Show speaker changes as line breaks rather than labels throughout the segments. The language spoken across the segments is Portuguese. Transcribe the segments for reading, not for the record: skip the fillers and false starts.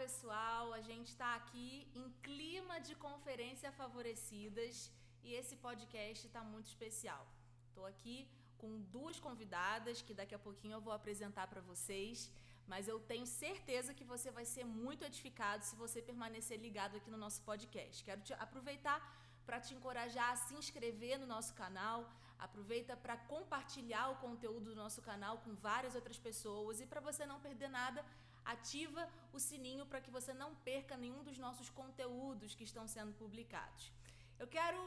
pessoal, a gente está aqui em clima de conferência favorecidas e esse podcast está muito especial. Estou aqui com duas convidadas que daqui a pouquinho eu vou apresentar para vocês, mas eu tenho certeza que você vai ser muito edificado se você permanecer ligado aqui no nosso podcast. Quero aproveitar para te encorajar a se inscrever no nosso canal, aproveita para compartilhar o conteúdo do nosso canal com várias outras pessoas e para você não perder nada, ativa o sininho para que você não perca nenhum dos nossos conteúdos que estão sendo publicados. Eu quero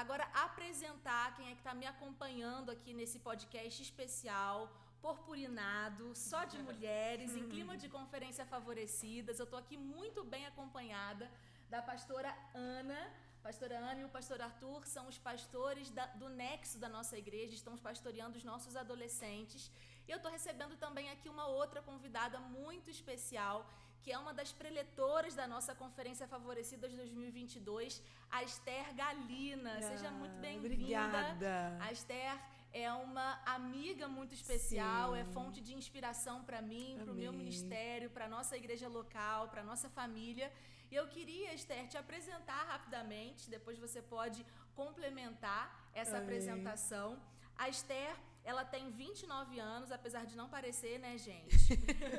agora apresentar quem é que está me acompanhando aqui nesse podcast especial, purpurinado, só de mulheres, em clima de conferência favorecidas. Eu estou aqui muito bem acompanhada da pastora Ana. Pastora Ana e o pastor Arthur são os pastores do Nexo da nossa igreja, estão pastoreando os nossos adolescentes. E eu estou recebendo também aqui uma outra convidada muito especial, que é uma das preletoras da nossa Conferência Favorecidas 2022, a Esther Galina. Seja muito bem-vinda.
Obrigada.
A Esther é uma amiga muito especial,
Sim.
é fonte de inspiração para mim, para o meu ministério, para a nossa igreja local, para a nossa família. E eu queria, Esther, te apresentar rapidamente, depois você pode complementar essa apresentação. A Esther, ela tem 29 anos, apesar de não parecer, né, gente?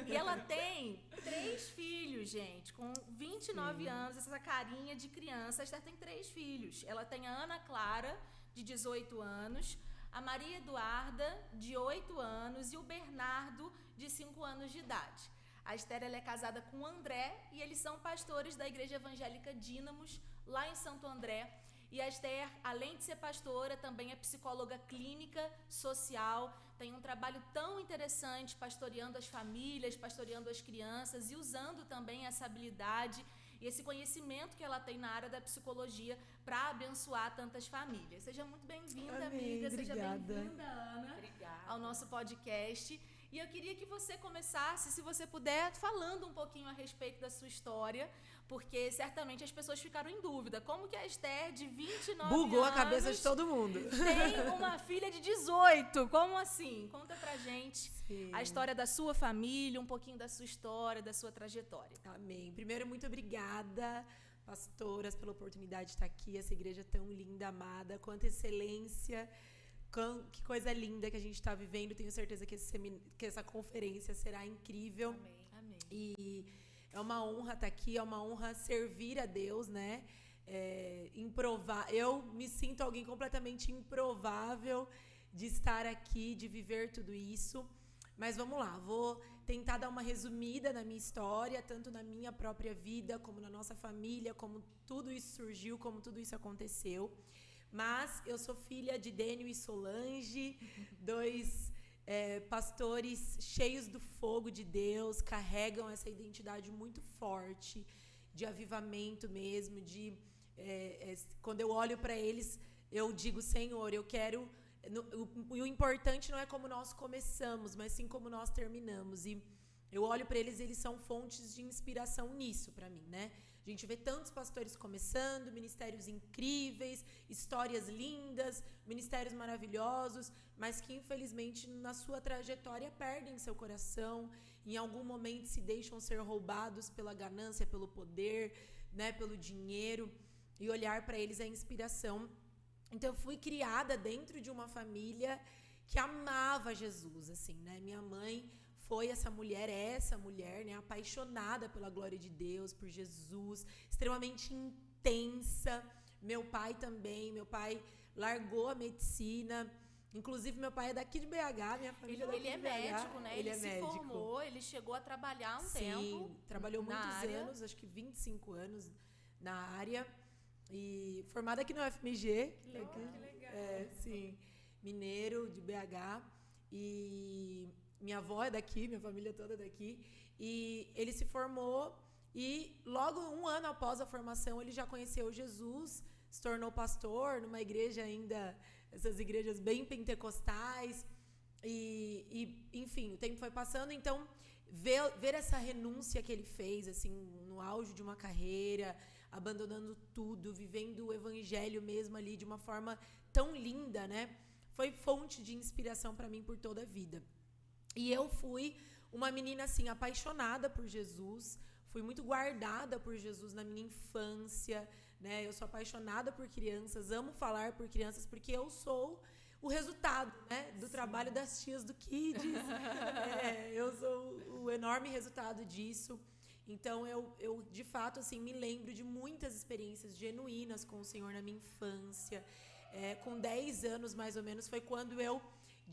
E ela tem 3 filhos, gente, com 29 anos, essa carinha de criança. A Esther tem 3 filhos. Ela tem a Ana Clara, de 18 anos, a Maria Eduarda, de 8 anos, e o Bernardo, de 5 anos de idade. A Esther, ela é casada com o André e eles são pastores da Igreja Evangélica Dínamos, lá em Santo André. E a Esther, além de ser pastora, também é psicóloga clínica, social, tem um trabalho tão interessante pastoreando as famílias, pastoreando as crianças e usando também essa habilidade e esse conhecimento que ela tem na área da psicologia para abençoar tantas famílias. Seja muito bem-vinda, amiga.
Obrigada.
Seja bem-vinda, Ana, ao nosso podcast. E eu queria que você começasse, se você puder, falando um pouquinho a respeito da sua história, porque certamente as pessoas ficaram em dúvida. Como que a Esther, de 29
Bugou
anos...
a cabeça de todo mundo.
Tem uma filha de 18. Como assim? Conta pra gente a história da sua família, um pouquinho da sua história, da sua trajetória.
Amém. Primeiro, muito obrigada, pastoras, pela oportunidade de estar aqui. Essa igreja tão linda, amada, quanta excelência. Que coisa linda que a gente está vivendo. Tenho certeza que essa conferência será incrível.
Amém. Amém.
E é uma honra estar aqui, é uma honra servir a Deus, né? Eu me sinto alguém completamente improvável de estar aqui, de viver tudo isso. Mas vamos lá, vou tentar dar uma resumida na minha história, tanto na minha própria vida, como na nossa família, como tudo isso surgiu, como tudo isso aconteceu. Mas eu sou filha de Dênio e Solange, 2 pastores cheios do fogo de Deus, carregam essa identidade muito forte, de avivamento mesmo, quando eu olho para eles, eu digo, Senhor, eu quero... O importante não é como nós começamos, mas sim como nós terminamos. E eu olho para eles, eles são fontes de inspiração nisso para mim, né? A gente vê tantos pastores começando, ministérios incríveis, histórias lindas, ministérios maravilhosos, mas que infelizmente na sua trajetória perdem seu coração, em algum momento se deixam ser roubados pela ganância, pelo poder, né, pelo dinheiro, e olhar para eles é inspiração. Então eu fui criada dentro de uma família que amava Jesus, assim, né? Minha mãe foi essa mulher, né, apaixonada pela glória de Deus, por Jesus, extremamente intensa. Meu pai também, meu pai largou a medicina, inclusive meu pai é daqui de BH, minha família é daqui de BH.
Ele é médico, né? Ele se formou, ele chegou a trabalhar um tempo.
Sim, trabalhou muitos
área.
anos, acho que 25 anos na área, e formada aqui no FMG.
Que legal.
Sim, mineiro, de BH, e... Minha avó é daqui, minha família toda é daqui. E ele se formou e logo 1 ano após a formação ele já conheceu Jesus, se tornou pastor numa igreja ainda, essas igrejas bem pentecostais. E enfim, o tempo foi passando, então ver essa renúncia que ele fez, assim, no auge de uma carreira, abandonando tudo, vivendo o evangelho mesmo ali de uma forma tão linda, né? Foi fonte de inspiração para mim por toda a vida. E eu fui uma menina, assim, apaixonada por Jesus, fui muito guardada por Jesus na minha infância, né? Eu sou apaixonada por crianças, amo falar por crianças, porque eu sou o resultado, né, do trabalho das tias do Kids. Eu sou o enorme resultado disso. Então, eu de fato, assim, me lembro de muitas experiências genuínas com o Senhor na minha infância. Com 10 anos, mais ou menos, foi quando eu,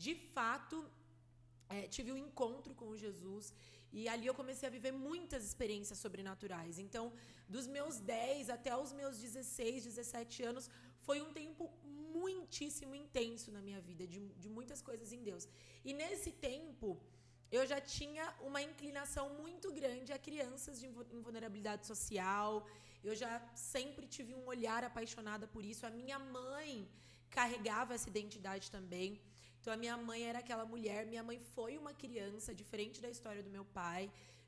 de fato, tive um encontro com Jesus. E ali eu comecei a viver muitas experiências sobrenaturais. Então, dos meus 10 até os meus 16, 17 anos, foi um tempo muitíssimo intenso na minha vida, de muitas coisas em Deus. E nesse tempo, eu já tinha uma inclinação muito grande a crianças em vulnerabilidade social. Eu já sempre tive um olhar apaixonada por isso. A minha mãe carregava essa identidade também. Então, a minha mãe era aquela mulher. Minha mãe foi uma criança, diferente da história do meu pai.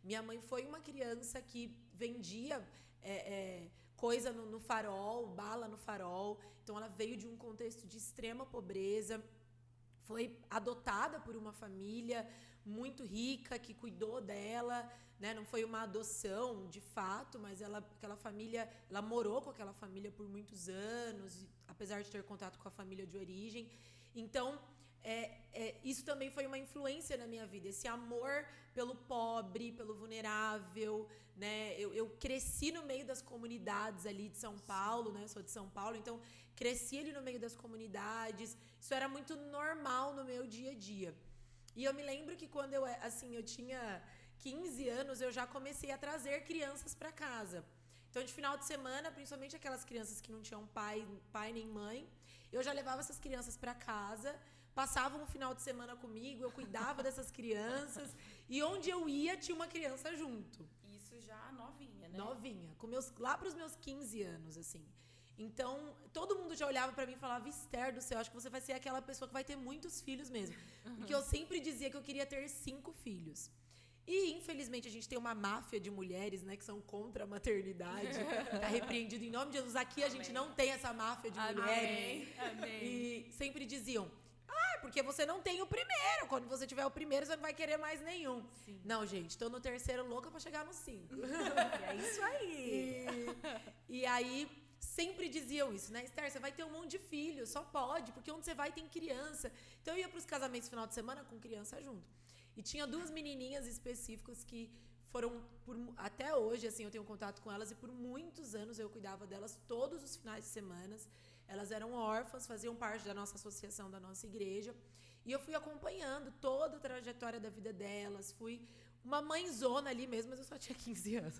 Minha mãe foi uma criança que vendia coisa no farol, bala no farol. Então, ela veio de um contexto de extrema pobreza. Foi adotada por uma família muito rica que cuidou dela, né? Não foi uma adoção de fato, mas aquela família, ela morou com aquela família por muitos anos, apesar de ter contato com a família de origem. Então, isso também foi uma influência na minha vida, esse amor pelo pobre, pelo vulnerável, né? Eu cresci no meio das comunidades ali de São Paulo, né? Sou de São Paulo, então cresci ali no meio das comunidades. Isso era muito normal no meu dia a dia. E eu me lembro que quando eu tinha 15 anos, eu já comecei a trazer crianças para casa. Então, de final de semana, principalmente aquelas crianças que não tinham pai nem mãe, eu já levava essas crianças para casa, passavam um final de semana comigo, eu cuidava dessas crianças, e onde eu ia, tinha uma criança junto.
Isso já novinha, né?
Novinha, lá para os meus 15 anos, assim. Então, todo mundo já olhava para mim e falava, Esther do céu, acho que você vai ser aquela pessoa que vai ter muitos filhos mesmo. Porque eu sempre dizia que eu queria ter 5 filhos. E, infelizmente, a gente tem uma máfia de mulheres, né, que são contra a maternidade. Tá repreendido em nome de Jesus. Aqui a gente não tem essa máfia de mulheres.
Amém.
E sempre diziam, porque você não tem o primeiro. Quando você tiver o primeiro, você não vai querer mais nenhum. Sim. Não, gente, tô no terceiro louca pra chegar no 5.
É isso aí.
E aí, sempre diziam isso, né? Esther, você vai ter um monte de filhos, só pode, porque onde você vai tem criança. Então, eu ia pros casamentos no final de semana com criança junto. E tinha 2 menininhas específicas que foram, até hoje, assim, eu tenho contato com elas, e por muitos anos eu cuidava delas todos os finais de semana. Elas eram órfãs, faziam parte da nossa associação, da nossa igreja. E eu fui acompanhando toda a trajetória da vida delas. Fui uma mãezona ali mesmo, mas eu só tinha 15 anos.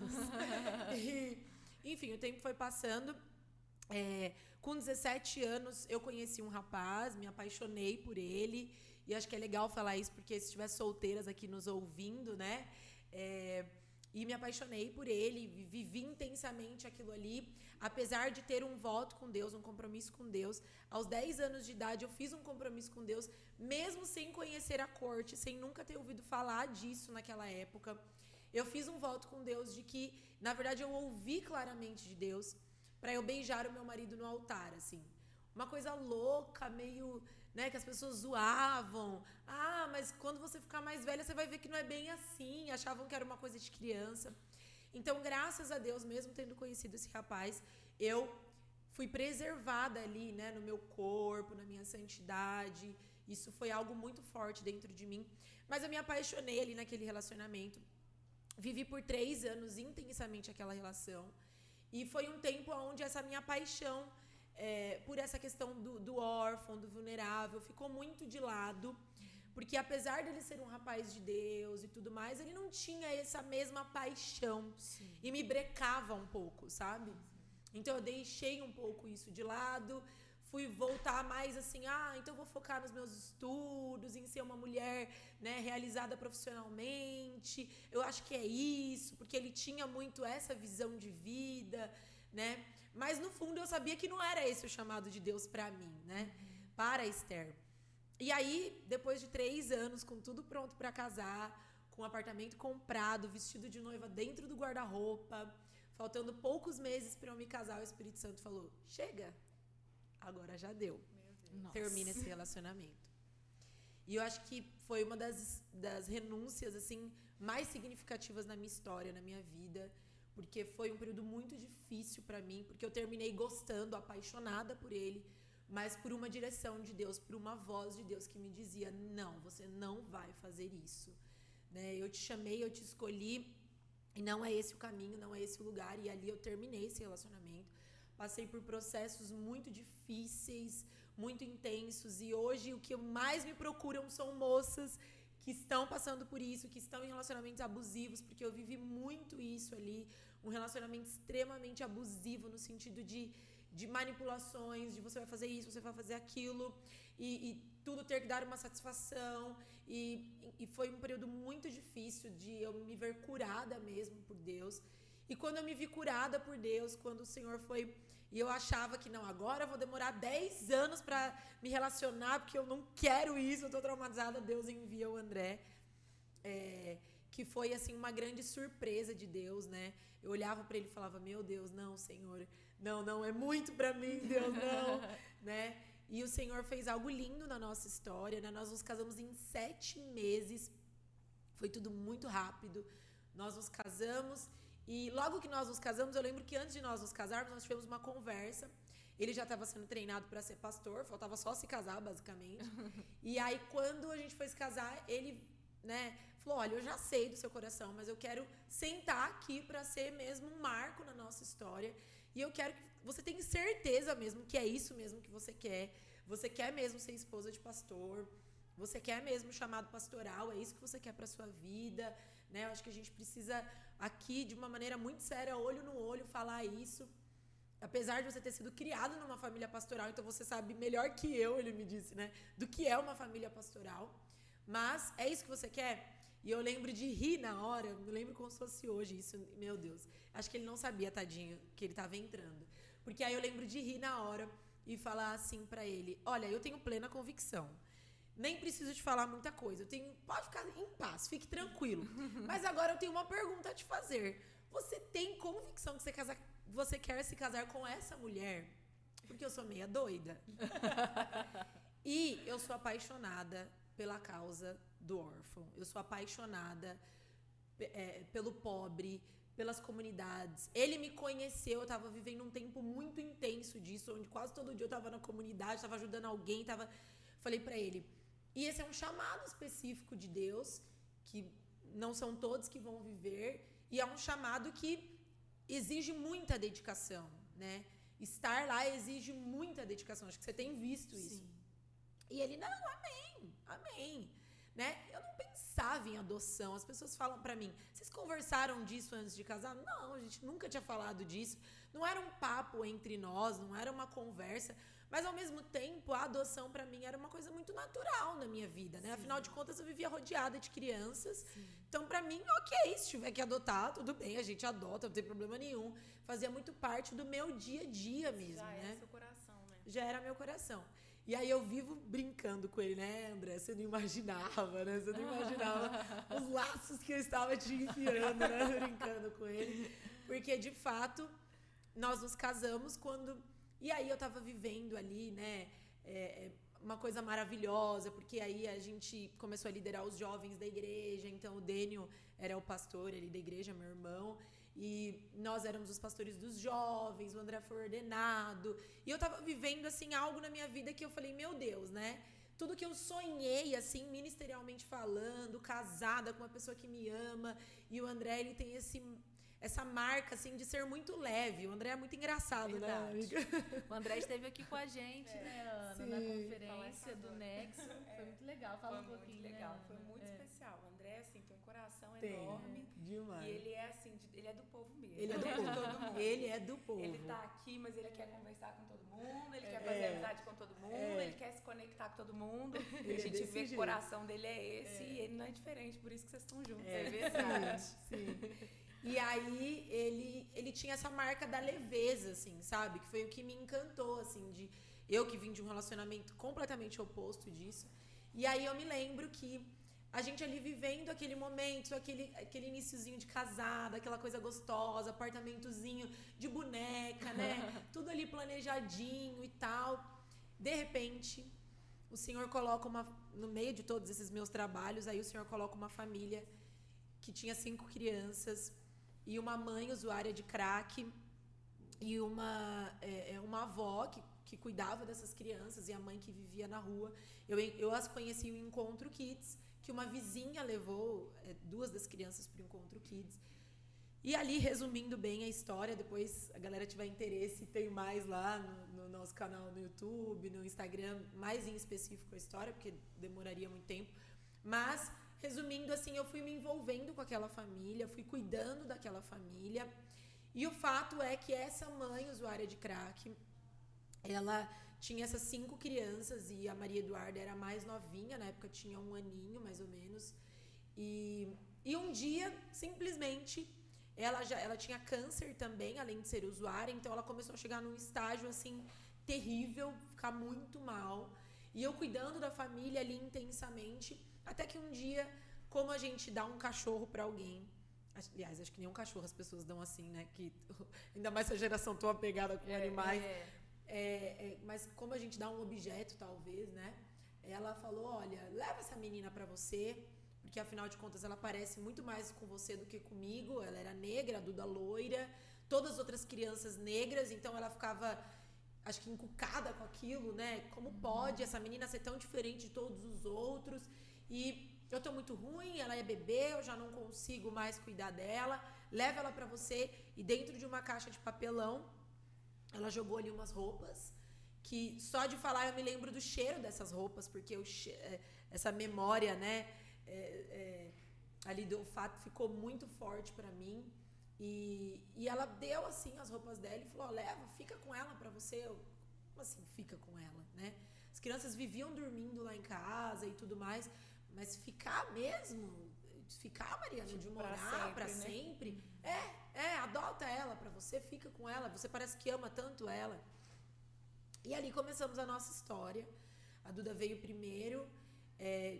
Enfim, o tempo foi passando. Com 17 anos, eu conheci um rapaz, me apaixonei por ele. E acho que é legal falar isso, porque se tiver solteiras aqui nos ouvindo, né? E me apaixonei por ele, vivi intensamente aquilo ali. Apesar de ter um voto com Deus, um compromisso com Deus, aos 10 anos de idade eu fiz um compromisso com Deus, mesmo sem conhecer a corte, sem nunca ter ouvido falar disso naquela época. Eu fiz um voto com Deus de que, na verdade, eu ouvi claramente de Deus para eu beijar o meu marido no altar, assim. Uma coisa louca, meio, né, que as pessoas zoavam. Mas quando você ficar mais velha, você vai ver que não é bem assim. Achavam que era uma coisa de criança. Então, graças a Deus, mesmo tendo conhecido esse rapaz, eu fui preservada ali, né, no meu corpo, na minha santidade. Isso foi algo muito forte dentro de mim. Mas eu me apaixonei ali naquele relacionamento. Vivi por 3 anos intensamente aquela relação. E foi um tempo onde essa minha paixão por essa questão do órfão, do vulnerável, ficou muito de lado. Porque apesar dele ser um rapaz de Deus e tudo mais, ele não tinha essa mesma paixão. Sim. E me brecava um pouco, sabe? Então eu deixei um pouco isso de lado, fui voltar mais assim, então eu vou focar nos meus estudos, em ser uma mulher, né, realizada profissionalmente. Eu acho que é isso, porque ele tinha muito essa visão de vida, né? Mas no fundo eu sabia que não era esse o chamado de Deus para mim, né? Para a Esther. E aí, depois de 3 anos, com tudo pronto para casar, com um apartamento comprado, vestido de noiva dentro do guarda-roupa, faltando poucos meses para eu me casar, o Espírito Santo falou, chega, agora já deu. Termina esse relacionamento. E eu acho que foi uma das renúncias assim mais significativas na minha história, na minha vida. porque foi um período muito difícil para mim, porque eu terminei gostando, apaixonada por ele, mas por uma direção de Deus, por uma voz de Deus que me dizia: não, você não vai fazer isso, né? Eu te chamei, eu te escolhi, e não é esse o caminho, não é esse o lugar. E ali eu terminei esse relacionamento, passei por processos muito difíceis, muito intensos, e hoje o que mais me procuram são moças que estão passando por isso, que estão em relacionamentos abusivos, porque eu vivi muito isso ali, um relacionamento extremamente abusivo no sentido de manipulações, de você vai fazer isso, você vai fazer aquilo, e tudo ter que dar uma satisfação, e foi um período muito difícil de eu me ver curada mesmo por Deus. E quando eu me vi curada por Deus, quando o Senhor foi... E eu achava que não, agora eu vou demorar 10 anos para me relacionar, porque eu não quero isso, eu tô traumatizada. Deus envia o André, que foi assim uma grande surpresa de Deus, né? Eu olhava para ele e falava: meu Deus, não, Senhor, não, é muito para mim, Deus, não, né? E o Senhor fez algo lindo na nossa história, né? Nós nos casamos em 7 meses, foi tudo muito rápido. Nós nos casamos. E logo que nós nos casamos, eu lembro que antes de nós nos casarmos, nós tivemos uma conversa. Ele já estava sendo treinado para ser pastor, faltava só se casar, basicamente. E aí, quando a gente foi se casar, ele, né, falou: olha, eu já sei do seu coração, mas eu quero sentar aqui para ser mesmo um marco na nossa história. E eu quero que você tenha certeza mesmo que é isso mesmo que você quer. Você quer mesmo ser esposa de pastor. Você quer mesmo chamado pastoral. É isso que você quer para sua vida, né? Eu acho que a gente precisa aqui, de uma maneira muito séria, olho no olho, falar isso. Apesar de você ter sido criado numa família pastoral, então você sabe melhor que eu, ele me disse, né, do que é uma família pastoral. Mas é isso que você quer? E eu lembro de rir na hora, me lembro como se fosse hoje isso, meu Deus. Acho que ele não sabia, tadinho, que ele estava entrando. Porque aí eu lembro de rir na hora e falar assim pra ele: olha, eu tenho plena convicção. Nem preciso te falar muita coisa. Pode ficar em paz, fique tranquilo. Mas agora eu tenho uma pergunta a te fazer. Você tem convicção que você quer se casar com essa mulher? Porque eu sou meia doida. E eu sou apaixonada pela causa do órfão. Eu sou apaixonada pelo pobre, pelas comunidades. Ele me conheceu, eu estava vivendo um tempo muito intenso disso, onde quase todo dia eu estava na comunidade, estava ajudando alguém, falei para ele: e esse é um chamado específico de Deus, que não são todos que vão viver, e é um chamado que exige muita dedicação, né? Estar lá exige muita dedicação. Acho que você tem visto isso. Sim. E ele: não, amém, né? Eu não pensava em adoção. As pessoas falam pra mim: vocês conversaram disso antes de casar? Não, a gente nunca tinha falado disso. Não era um papo entre nós, não era uma conversa. Mas, ao mesmo tempo, a adoção, pra mim, era uma coisa muito natural na minha vida, né? Sim. Afinal de contas, eu vivia rodeada de crianças. Sim. Então, pra mim, ok, se tiver que adotar, tudo bem, a gente adota, não tem problema nenhum. Fazia muito parte do meu dia a dia mesmo,
já
né?
Já era seu coração, né?
Já era meu coração. E aí eu vivo brincando com ele, né, André? Você não imaginava, né? Você não imaginava os laços que eu estava te enfiando, né? Brincando com ele. Porque, de fato, nós nos casamos quando... E aí eu tava vivendo ali, né, uma coisa maravilhosa, porque aí a gente começou a liderar os jovens da igreja. Então o Dênio era o pastor ali da igreja, meu irmão, e nós éramos os pastores dos jovens, o André foi ordenado, e eu tava vivendo, assim, algo na minha vida que eu falei: meu Deus, né, tudo que eu sonhei, assim, ministerialmente falando, casada com uma pessoa que me ama, e o André, ele tem essa marca, assim, de ser muito leve. O André é muito engraçado, verdade, né, amiga?
O André esteve aqui com a gente, né, Ana, sim, na conferência do Nexo. Foi muito legal. Fala um pouquinho,
muito legal,
né,
foi muito especial. O André, assim, tem um coração enorme.
Demais.
E ele é, assim, ele é do povo mesmo.
Ele é do povo.
Todo mundo.
Ele é do povo.
Ele tá aqui, mas ele quer conversar com todo mundo, ele quer fazer amizade com todo mundo, ele quer se conectar com todo mundo. A gente vê que o coração dele é esse, e ele não é diferente, por isso que vocês estão juntos.
É verdade.
Sim. E aí, ele tinha essa marca da leveza, assim, sabe? Que foi o que me encantou, assim, de eu que vim de um relacionamento completamente oposto disso. E aí eu me lembro que a gente ali vivendo aquele momento, aquele iniciozinho de casada, aquela coisa gostosa, apartamentozinho de boneca, né? Tudo ali planejadinho e tal. De repente, o Senhor coloca no meio de todos esses meus trabalhos, aí o Senhor coloca uma família que tinha 5 crianças. e uma mãe usuária de crack e uma avó que cuidava dessas crianças e a mãe que vivia na rua. Eu as conheci no Encontro Kids, que uma vizinha levou 2 das crianças para o Encontro Kids. E ali, resumindo bem a história, depois a galera tiver interesse, tem mais lá no nosso canal no YouTube, no Instagram, mais em específico a história, porque demoraria muito tempo. Mas, resumindo assim, eu fui me envolvendo com aquela família, fui cuidando daquela família. E o fato é que essa mãe usuária de crack, ela tinha essas 5 crianças e a Maria Eduarda era a mais novinha, na época tinha 1 aninho, mais ou menos. E um dia, simplesmente, ela tinha câncer também, além de ser usuária, então ela começou a chegar num estágio, assim, terrível, ficar muito mal. E eu cuidando da família ali intensamente, até que um dia, como a gente dá um cachorro pra alguém, aliás, acho que nem um cachorro as pessoas dão assim, né? Que, ainda mais essa geração tão apegada com animais. Mas como a gente dá um objeto, talvez, né? Ela falou, olha, leva essa menina pra você, porque afinal de contas ela parece muito mais com você do que comigo. Ela era negra, a Duda loira, todas as outras crianças negras, então ela ficava, acho que encucada com aquilo, né? Como pode essa menina ser tão diferente de todos os outros? E eu tô muito ruim, ela é bebê, eu já não consigo mais cuidar dela. Leva ela pra você. E dentro de uma caixa de papelão, ela jogou ali umas roupas, que só de falar eu me lembro do cheiro dessas roupas, porque essa memória, né, ali do fato ficou muito forte pra mim. E ela deu assim as roupas dela e falou, leva, fica com ela pra você. Como assim fica com ela, né? As crianças viviam dormindo lá em casa e tudo mais, mas ficar mesmo, Mariana, de morar pra sempre, adota ela pra você, fica com ela, você parece que ama tanto ela. E ali começamos a nossa história. A Duda veio primeiro.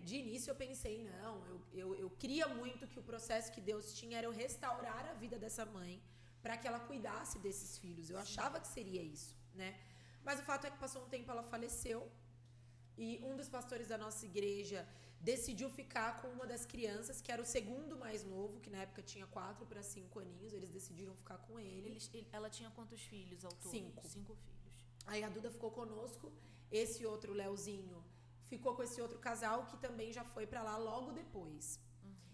De início eu pensei, não, eu queria muito que o processo que Deus tinha era eu restaurar a vida dessa mãe para que ela cuidasse desses filhos. Eu achava que seria isso, né? Mas o fato é que passou um tempo, ela faleceu, e um dos pastores da nossa igreja decidiu ficar com uma das crianças, que era o segundo mais novo, que na época tinha 4 para 5 aninhos. Eles decidiram ficar com ele.
Ela tinha quantos filhos ao todo?
5.
5 filhos.
Aí a Duda ficou conosco, esse outro Leozinho ficou com esse outro casal que também já foi pra lá logo depois.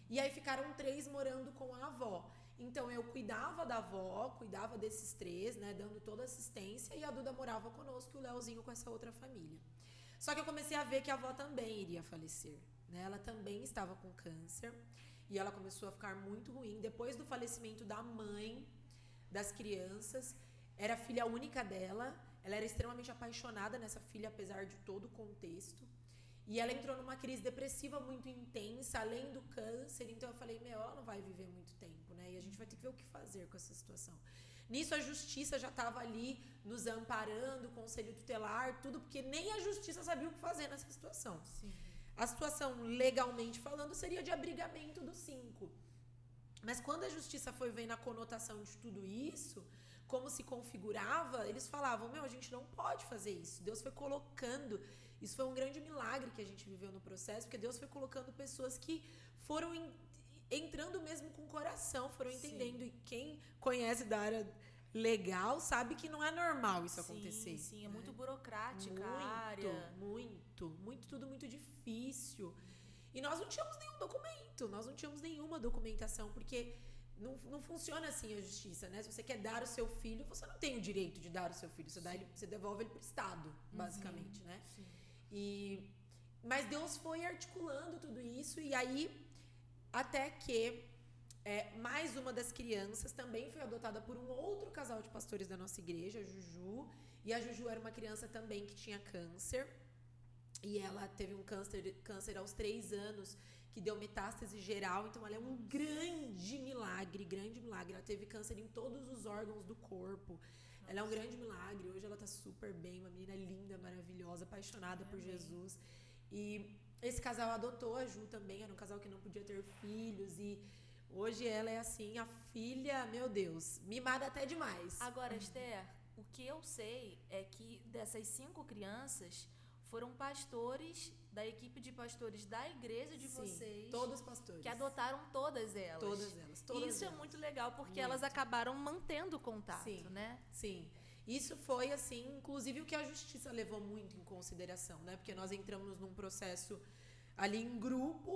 E aí ficaram 3 morando com a avó. Então eu cuidava da avó, cuidava desses 3, né, dando toda a assistência, e a Duda morava conosco e o Leozinho com essa outra família. Só que eu comecei a ver que a avó também iria falecer, né? Ela também estava com câncer e ela começou a ficar muito ruim. Depois do falecimento da mãe das crianças, era a filha única dela, ela era extremamente apaixonada nessa filha, apesar de todo o contexto. E ela entrou numa crise depressiva muito intensa, além do câncer. Então eu falei, ela não vai viver muito tempo, né? E a gente vai ter que ver o que fazer com essa situação. Nisso a justiça já estava ali nos amparando, o conselho tutelar, tudo, porque nem a justiça sabia o que fazer nessa situação.
Sim.
A situação, legalmente falando, seria de abrigamento dos 5. Mas quando a justiça foi vendo a conotação de tudo isso, como se configurava, eles falavam, a gente não pode fazer isso. Deus foi colocando... Isso foi um grande milagre que a gente viveu no processo, porque Deus foi colocando pessoas que foram entrando mesmo com o coração, foram entendendo. Sim. E quem conhece da área legal sabe que não é normal isso acontecer.
Sim, é muito burocrática a área.
Tudo muito difícil. E nós não tínhamos nenhum documento, nós não tínhamos nenhuma documentação, porque não funciona assim a justiça, né? Se você quer dar o seu filho, você não tem o direito de dar o seu filho, você devolve ele pro Estado, basicamente, né? Sim. Mas Deus foi articulando tudo isso, e aí até que mais uma das crianças também foi adotada por um outro casal de pastores da nossa igreja, a Juju, e a Juju era uma criança também que tinha câncer, e ela teve um câncer aos 3 anos, que deu metástase geral, então ela é um grande milagre, ela teve câncer em todos os órgãos do corpo. Ela é um grande milagre, hoje ela tá super bem, uma menina linda, maravilhosa, apaixonada por Jesus. E esse casal adotou a Ju também, era um casal que não podia ter filhos, e hoje ela é assim, a filha, meu Deus, mimada até demais.
Agora, Esther, o que eu sei é que dessas 5 crianças, foram pastores da equipe de pastores da igreja de vocês.
Todos pastores.
Que adotaram todas elas.
Todas elas. Todas
Isso
elas.
é muito legal, porque
Muito.
elas acabaram mantendo contato,
Sim.
né?
Sim. Isso foi, assim, inclusive o que a justiça levou muito em consideração, né? Porque nós entramos num processo ali em grupo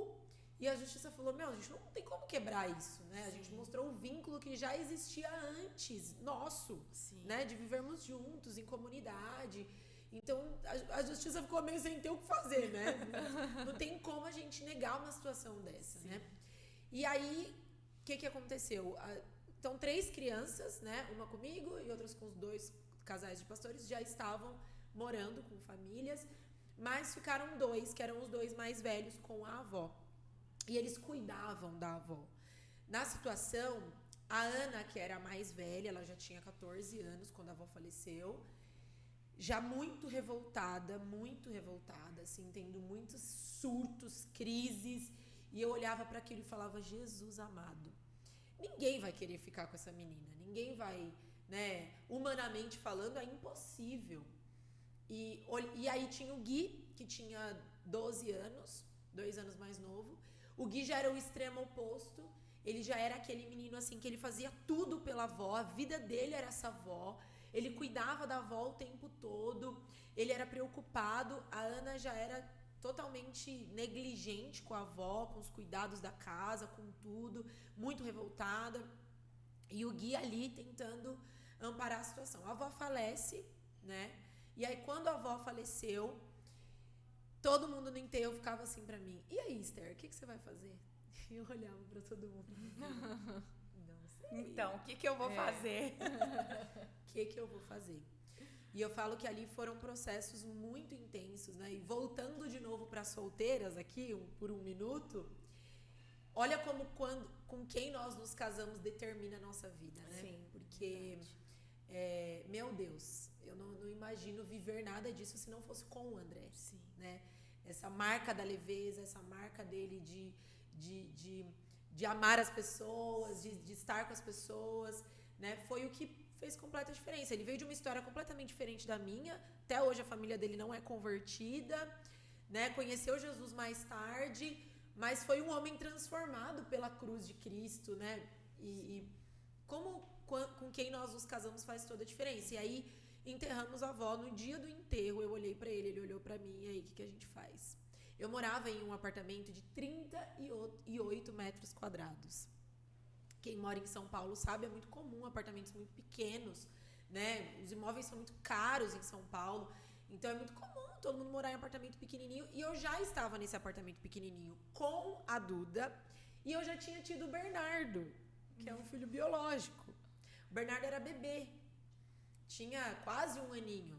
e a justiça falou, a gente não tem como quebrar isso, né? A gente mostrou o vínculo que já existia antes, nosso,
Sim.
né? De vivermos juntos, em comunidade. Então, a justiça ficou meio sem ter o que fazer, né? Não tem como a gente negar uma situação dessa, né? E aí, o que aconteceu? Então, 3 crianças, né? Uma comigo e outras com os 2 casais de pastores já estavam morando com famílias, mas ficaram 2, que eram os 2 mais velhos, com a avó. E eles cuidavam da avó. Na situação, a Ana, que era a mais velha, ela já tinha 14 anos quando a avó faleceu, já muito revoltada, assim, tendo muitos surtos, crises, e eu olhava para aquilo e falava, Jesus amado, ninguém vai querer ficar com essa menina, ninguém vai, né, humanamente falando, é impossível. E aí tinha o Gui, que tinha 12 anos, 2 anos mais novo. O Gui já era o extremo oposto, ele já era aquele menino assim, que ele fazia tudo pela avó, a vida dele era essa avó, ele cuidava da avó o tempo todo, ele era preocupado. A Ana já era totalmente negligente com a avó, com os cuidados da casa, com tudo, muito revoltada. E o Gui ali tentando amparar a situação. A avó falece, né? E aí, quando a avó faleceu, todo mundo no enterro ficava assim pra mim, e aí, Esther, o que você vai fazer? E eu olhava pra todo mundo. Não sei.
Então, o que eu vou fazer?
O que eu vou fazer? E eu falo que ali foram processos muito intensos, né? E voltando de novo para solteiras aqui, por um minuto, olha como com quem nós nos casamos determina a nossa vida, né?
Sim,
porque, meu Deus, eu não imagino viver nada disso se não fosse com o André.
Sim.
Né? Essa marca da leveza, essa marca dele de amar as pessoas, de estar com as pessoas, né? Foi o que fez completa diferença. Ele veio de uma história completamente diferente da minha. Até hoje a família dele não é convertida, né? Conheceu Jesus mais tarde, mas foi um homem transformado pela cruz de Cristo, né? E com quem nós nos casamos faz toda a diferença. E aí enterramos a avó. No dia do enterro eu olhei pra ele olhou pra mim, e aí, o que a gente faz? Eu morava em um apartamento de 38 metros quadrados. Quem mora em São Paulo sabe, é muito comum apartamentos muito pequenos, né? Os imóveis são muito caros em São Paulo, então é muito comum todo mundo morar em apartamento pequenininho. E eu já estava nesse apartamento pequenininho com a Duda, e eu já tinha tido o Bernardo, que é um filho biológico. O Bernardo era bebê, tinha quase 1 aninho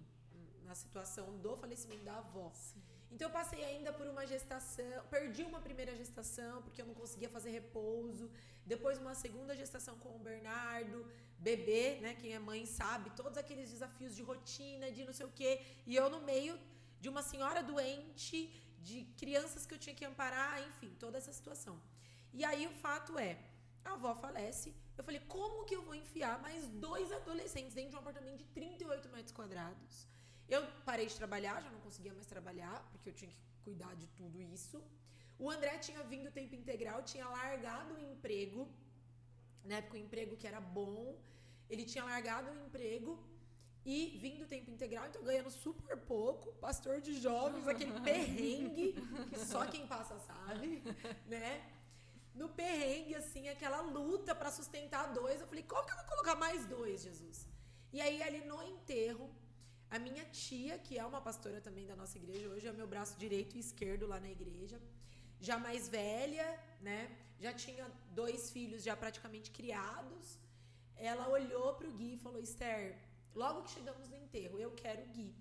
na situação do falecimento da avó.
Sim.
Então eu passei ainda por uma gestação, perdi uma primeira gestação porque eu não conseguia fazer repouso, depois uma segunda gestação com o Bernardo, bebê, né, quem é mãe sabe, todos aqueles desafios de rotina, de não sei o quê, e eu no meio de uma senhora doente, de crianças que eu tinha que amparar, enfim, toda essa situação. E aí o fato é, a avó falece, eu falei, como que eu vou enfiar mais 2 adolescentes dentro de um apartamento de 38 metros quadrados? Eu parei de trabalhar, já não conseguia mais trabalhar, porque eu tinha que cuidar de tudo isso. O André tinha vindo tempo integral, tinha largado o emprego, né, porque o emprego que era bom, ele tinha largado o emprego e vindo tempo integral, então ganhando super pouco, pastor de jovens, aquele perrengue, que só quem passa sabe, né? No perrengue, assim, aquela luta para sustentar 2, eu falei, como que eu vou colocar mais 2, Jesus? E aí, ali no enterro, a minha tia, que é uma pastora também da nossa igreja, hoje é meu braço direito e esquerdo lá na igreja, já mais velha, né? Já tinha 2 filhos já praticamente criados. Ela olhou pro Gui e falou, Esther, logo que chegamos no enterro, eu quero o Gui.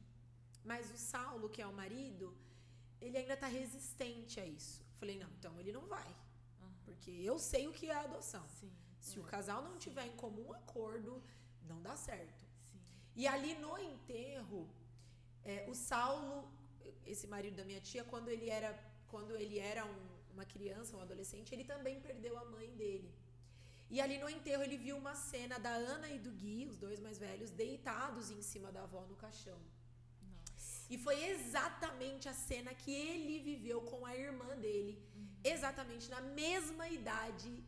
Mas o Saulo, que é o marido, ele ainda tá resistente a isso. Falei, não, então ele não vai. Porque eu sei o que é a adoção.
Sim.
Se o casal não tiver em comum acordo, não dá certo.
Sim.
E ali no enterro, o Saulo, esse marido da minha tia, quando ele era uma criança, um adolescente, ele também perdeu a mãe dele. E ali no enterro ele viu uma cena da Ana e do Gui, os 2 mais velhos, deitados em cima da avó no caixão.
Nossa.
E foi exatamente a cena que ele viveu com a irmã dele. Exatamente na mesma idade.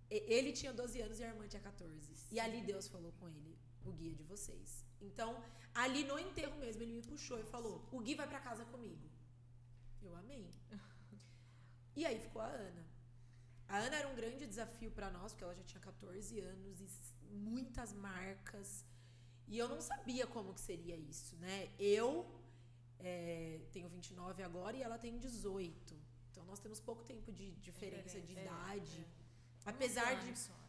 Ele tinha 12 anos e a irmã tinha 14. E ali Deus falou com ele, o Gui é de vocês. Então, ali no enterro mesmo, ele me puxou e falou, o Gui vai pra casa comigo. Eu amei. E aí ficou a Ana. A Ana era um grande desafio pra nós, porque ela já tinha 14 anos e muitas marcas. E eu não sabia como que seria isso, né? Eu tenho 29 agora e ela tem 18. Então, nós temos pouco tempo de diferença de idade. Apesar de...
Só, né?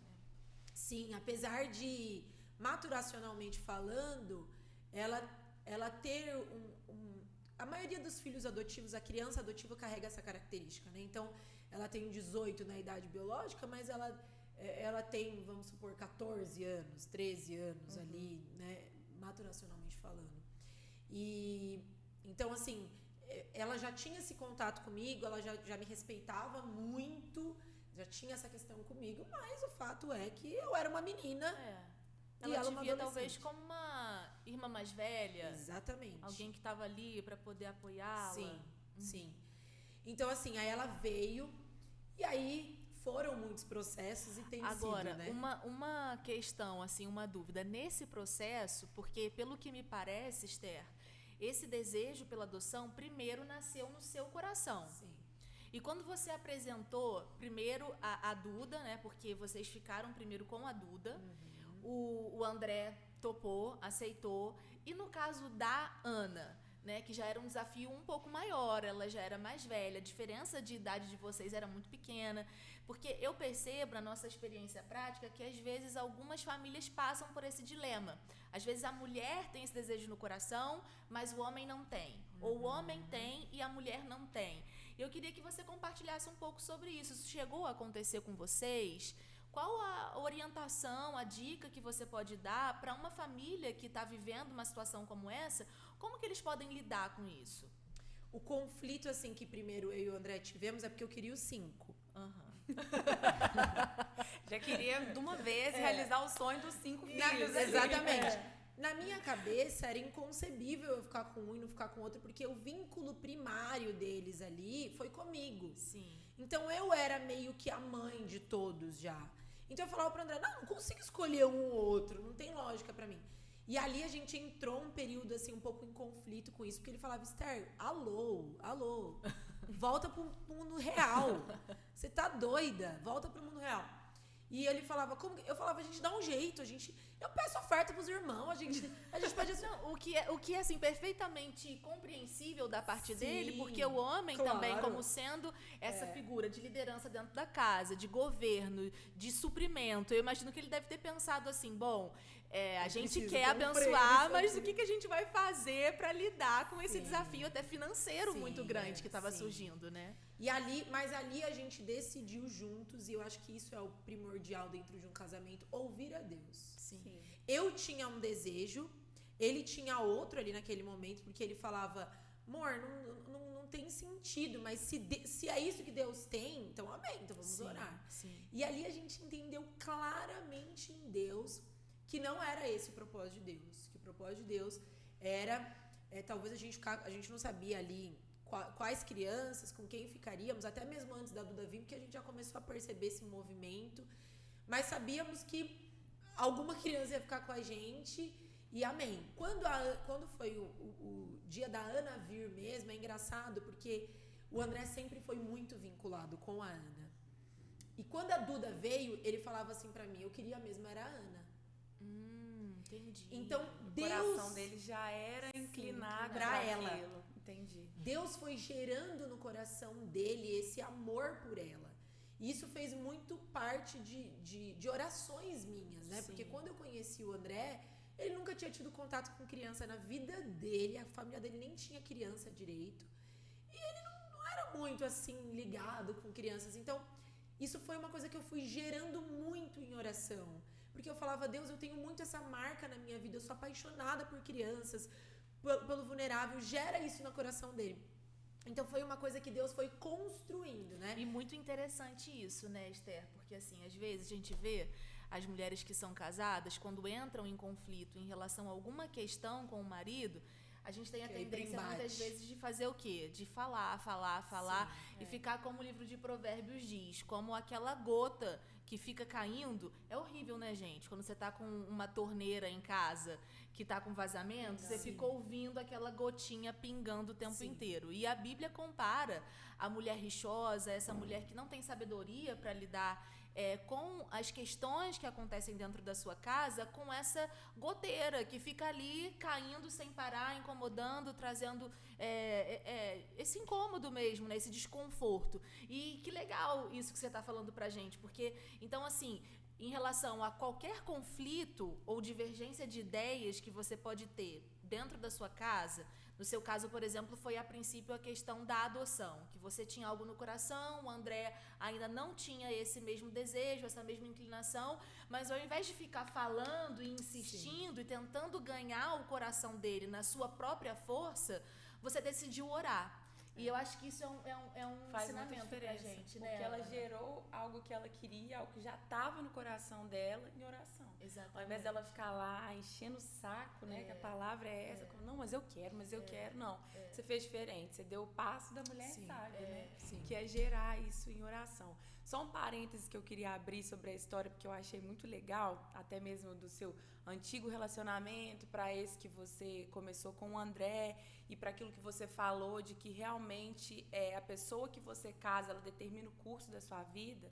Sim, apesar de, maturacionalmente falando, ela ter a maioria dos filhos adotivos, a criança adotiva carrega essa característica, né? Então, ela tem 18 na idade biológica, mas ela tem, vamos supor, 14 anos, 13 anos ali, né? Maturacionalmente falando. E, então, assim, ela já tinha esse contato comigo, ela já me respeitava muito, já tinha essa questão comigo, mas o fato é que eu era uma menina.
Ela te via talvez como uma irmã mais velha.
Exatamente.
Alguém que estava ali para poder apoiá-la.
Sim, sim. Então, assim, aí ela veio e aí foram muitos processos e tem
Agora,
sido, né?
uma questão, assim, uma dúvida. Nesse processo, porque pelo que me parece, Esther, esse desejo pela adoção primeiro nasceu no seu coração.
Sim.
E quando você apresentou primeiro a Duda, né? Porque vocês ficaram primeiro com a Duda, o André topou, aceitou. E no caso da Ana, né, que já era um desafio um pouco maior, ela já era mais velha, a diferença de idade de vocês era muito pequena, porque eu percebo na nossa experiência prática que às vezes algumas famílias passam por esse dilema. Às vezes a mulher tem esse desejo no coração, mas o homem não tem. Ou o homem tem e a mulher não tem. Eu queria que você compartilhasse um pouco sobre isso. Isso chegou a acontecer com vocês? Qual a orientação, a dica que você pode dar para uma família que está vivendo uma situação como essa? Como que eles podem lidar com isso?
O conflito, assim, que primeiro eu e o André tivemos é porque eu queria os 5.
Já queria, de uma vez, realizar o sonho dos 5 filhos.
Exatamente. Na minha cabeça, era inconcebível eu ficar com um e não ficar com outro, porque o vínculo primário deles ali foi comigo.
Sim.
Então, eu era meio que a mãe de todos já. Então, eu falava pro André, não consigo escolher um ou outro, não tem lógica pra mim. E ali a gente entrou um período, assim, um pouco em conflito com isso, porque ele falava, Esther, alô, volta pro mundo real. Você tá doida? Volta pro mundo real. E ele falava, eu falava, a gente dá um jeito, eu peço oferta pros irmãos, a gente pode...
Não, o que é assim, perfeitamente compreensível da parte
Sim,
dele, porque o homem
claro.
também, como sendo essa figura de liderança dentro da casa, de governo, de suprimento, eu imagino que ele deve ter pensado assim, bom, a gente quer abençoar, mas o que a gente vai fazer para lidar com esse desafio até financeiro muito grande que estava surgindo, né?
Mas ali a gente decidiu juntos, e eu acho que isso é o primordial dentro de um casamento, ouvir a Deus.
Sim.
Eu tinha um desejo, ele tinha outro ali naquele momento, porque ele falava, amor, não tem sentido, mas se é isso que Deus tem, então amém, então vamos orar.
Sim.
E ali a gente entendeu claramente em Deus que não era esse o propósito de Deus, que o propósito de Deus era, talvez a gente não sabia ali quais crianças, com quem ficaríamos, até mesmo antes da Duda vir, porque a gente já começou a perceber esse movimento, mas sabíamos que alguma criança ia ficar com a gente, e amém. Quando foi o dia da Ana vir mesmo, é engraçado, porque o André sempre foi muito vinculado com a Ana. E quando a Duda veio, ele falava assim pra mim, eu queria mesmo era a Ana.
Entendi.
Então,
O coração dele já era inclinado
pra ela.
aquilo. Entendi.
Deus foi gerando no coração dele esse amor por ela. E isso fez muito parte de orações minhas, né?
Sim.
Porque quando eu conheci o André, ele nunca tinha tido contato com criança na vida dele, a família dele nem tinha criança direito. E ele não era muito assim ligado com crianças. Então, isso foi uma coisa que eu fui gerando muito em oração. Porque eu falava, Deus, eu tenho muito essa marca na minha vida, eu sou apaixonada por crianças, pelo vulnerável, gera isso no coração dele. Então foi uma coisa que Deus foi construindo, né?
E muito interessante isso, né, Esther? Porque assim, às vezes a gente vê as mulheres que são casadas, quando entram em conflito em relação a alguma questão com o marido, a gente tem a
Que
tendência muitas vezes de fazer o quê? De falar
Sim,
e ficar como o livro de Provérbios diz, como aquela gota que fica caindo. É horrível, né, gente? Quando você tá com uma torneira em casa que tá com vazamento, você fica ouvindo aquela gotinha pingando o tempo inteiro. E a Bíblia compara a mulher rixosa, essa mulher que não tem sabedoria para lidar com as questões que acontecem dentro da sua casa, com essa goteira que fica ali caindo sem parar, incomodando, trazendo esse incômodo mesmo, né? Esse desconforto. E que legal isso que você está falando pra gente, porque, então, assim, em relação a qualquer conflito ou divergência de ideias que você pode ter dentro da sua casa, no seu caso, por exemplo, foi a princípio a questão da adoção, que você tinha algo no coração, o André ainda não tinha esse mesmo desejo, essa mesma inclinação, mas ao invés de ficar falando e insistindo e tentando ganhar o coração dele na sua própria força, você decidiu orar. E eu acho que isso é um
faz
ensinamento pra gente, né?
Porque ela gerou algo que ela queria, algo que já estava no coração dela em oração.
Exatamente.
Ao invés dela ficar lá enchendo o saco, né? Que a palavra é essa. Não, mas eu quero. Não. Você fez diferente. Você deu o passo da mulher sábia, né?
Sim.
Que é gerar isso em oração. Só um parênteses que eu queria abrir sobre a história, porque eu achei muito legal, até mesmo do seu antigo relacionamento para esse que você começou com o André e para aquilo que você falou de que realmente a pessoa que você casa, ela determina o curso da sua vida.